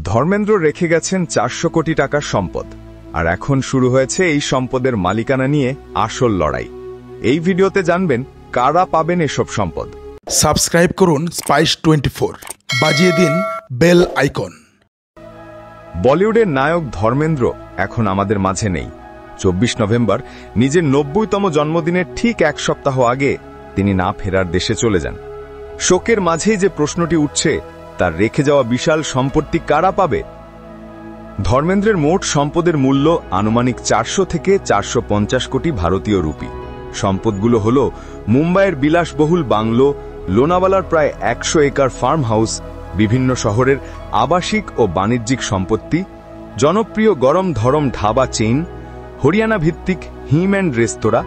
ধর্মেন্দ্র রেখে গেছেন 400 কোটি টাকার সম্পদ, আর এখন শুরু হয়েছে এই সম্পদের মালিকানা নিয়ে আসল লড়াই। এই ভিডিওতে জানবেন কারা পাবেন এসব সম্পদ। সাবস্ক্রাইব করুন স্পাইস 24, বাজিয়ে দিন বেল আইকন। বলিউডের নায়ক ধর্মেন্দ্র এখন আমাদের মাঝে নেই। 24 নভেম্বর নিজের 90তম জন্মদিনের ঠিক এক সপ্তাহ আগে তিনি না ফেরার দেশে চলে যান। শোকের মাঝেই যে প্রশ্নটি উঠছে, তার রেখে যাওয়া বিশাল সম্পত্তি কারা পাবে? ধর্মেন্দ্রের মোট সম্পদের মূল্য আনুমানিক 400 থেকে 450 কোটি ভারতীয় রুপি। সম্পদগুলো হল মুম্বাইয়ের বিলাসবহুল বাংলো, লোনাওয়ালার প্রায় 100 একর ফার্ম হাউস, বিভিন্ন শহরের আবাসিক ও বাণিজ্যিক সম্পত্তি, জনপ্রিয় গরম ধরম ধাবা চেইন, হরিয়ানা ভিত্তিক হিম অ্যান্ড রেস্তোরাঁ,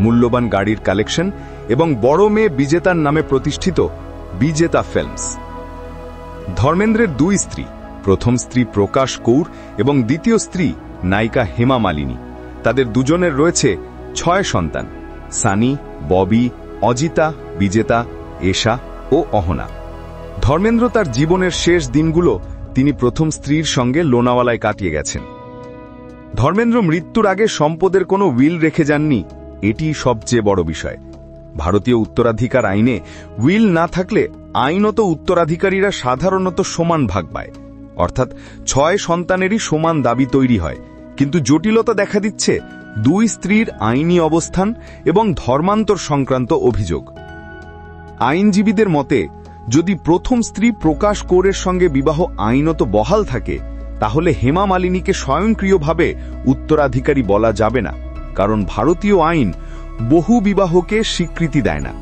মূল্যবান গাড়ির কালেকশন এবং বড় মেয়ে বিজেতার নামে প্রতিষ্ঠিত বিজেতা ফিল্মস। ধর্মেন্দ্রের দুই স্ত্রী, প্রথম স্ত্রী প্রকাশ কৌর এবং দ্বিতীয় স্ত্রী নায়িকা হেমা মালিনী। তাদের দুজনের রয়েছে 6 সন্তান: সানি, ববি, অজিতা, বিজেতা, এশা ও অহনা। ধর্মেন্দ্র তার জীবনের শেষ দিনগুলো তিনি প্রথম স্ত্রীর সঙ্গে লোনাওয়ালায় কাটিয়ে গেছেন। ধর্মেন্দ্র মৃত্যুর আগে সম্পদের কোনো উইল রেখে যাননি, এটি সবচেয়ে বড় বিষয়। ভারতীয় উত্তরাধিকার আইনে উইল না থাকলে আইনত উত্তরাধিকারীরা সাধারণত সমান ভাগ পায়, অর্থাৎ 6 সন্তানেরই সমান দাবি তৈরি হয়। কিন্তু জটিলতা দেখা দিচ্ছে 2 স্ত্রীর আইনি অবস্থান এবং ধর্মান্তর সংক্রান্ত অভিযোগ। আইনজীবীদের মতে, যদি প্রথম স্ত্রী প্রকাশ কৌরের সঙ্গে বিবাহ আইনত বহাল থাকে, তাহলে হেমা মালিনীকে স্বয়ংক্রিয়ভাবে উত্তরাধিকারী বলা যাবে না, কারণ ভারতীয় আইন বহু বিবাহকে স্বীকৃতি দেয় না।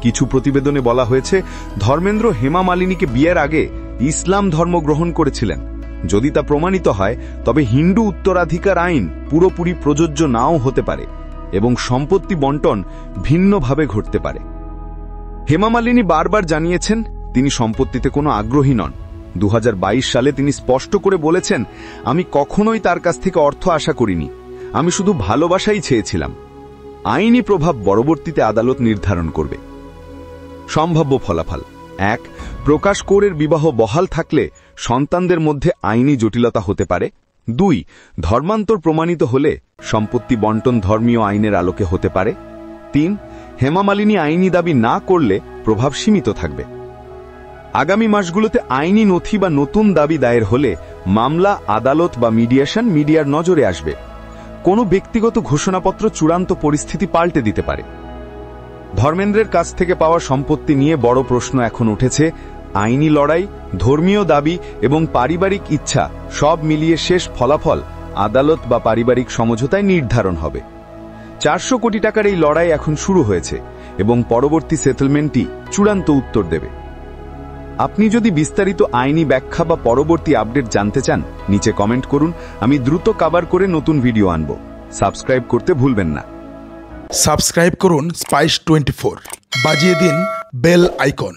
কিছু প্রতিবেদনে বলা হয়েছে, ধর্মেন্দ্র হেমা মালিনীকে বিয়ের আগে ইসলাম ধর্ম গ্রহণ করেছিলেন। যদি তা প্রমাণিত হয়, তবে হিন্দু উত্তরাধিকার আইন পুরোপুরি প্রযোজ্য নাও হতে পারে এবং সম্পত্তি বণ্টন ভিন্নভাবে ঘটতে পারে। হেমা মালিনী বারবার জানিয়েছেন তিনি সম্পত্তিতে কোনো আগ্রহী নন। 2022 সালে তিনি স্পষ্ট করে বলেছেন, আমি কখনোই তার কাছ থেকে অর্থ আশা করিনি, আমি শুধু ভালোবাসাই চেয়েছিলাম। আইনি প্রভাব পরবর্তীতে আদালত নির্ধারণ করবে। সম্ভাব্য ফলাফল: 1. প্রকাশ কৌরের বিবাহ বহাল থাকলে সন্তানদের মধ্যে আইনি জটিলতা হতে পারে। 2. ধর্মান্তর প্রমাণিত হলে সম্পত্তি বণ্টন ধর্মীয় আইনের আলোকে হতে পারে। 3. হেমা মালিনী আইনি দাবি না করলে প্রভাব সীমিত থাকবে। আগামী মাসগুলোতে আইনি নথি বা নতুন দাবি দায়ের হলে মামলা, আদালত বা মিডিয়ার নজরে আসবে। কোনো ব্যক্তিগত ঘোষণাপত্র চূড়ান্ত পরিস্থিতি পাল্টে দিতে পারে। ধর্মেন্দ্রের কাছ থেকে পাওয়া সম্পত্তি নিয়ে বড় প্রশ্ন এখন উঠেছে। আইনি লড়াই, ধর্মীয় দাবি এবং পারিবারিক ইচ্ছা সব মিলিয়ে শেষ ফলাফল আদালত বা পারিবারিক সমঝোতায় নির্ধারণ হবে। 400 কোটি টাকার এই লড়াই এখন শুরু হয়েছে এবং পরবর্তী সেটেলমেন্টই চূড়ান্ত উত্তর দেবে। আপনি যদি বিস্তারিত আইনি ব্যাখ্যা বা পরবর্তী আপডেট জানতে চান, নিচে কমেন্ট করুন, আমি দ্রুত কভার করে নতুন ভিডিও আনব। সাবস্ক্রাইব করতে ভুলবেন না। সাবস্ক্রাইব করুন স্পাইস 24, বাজিয়ে দিন বেল আইকন।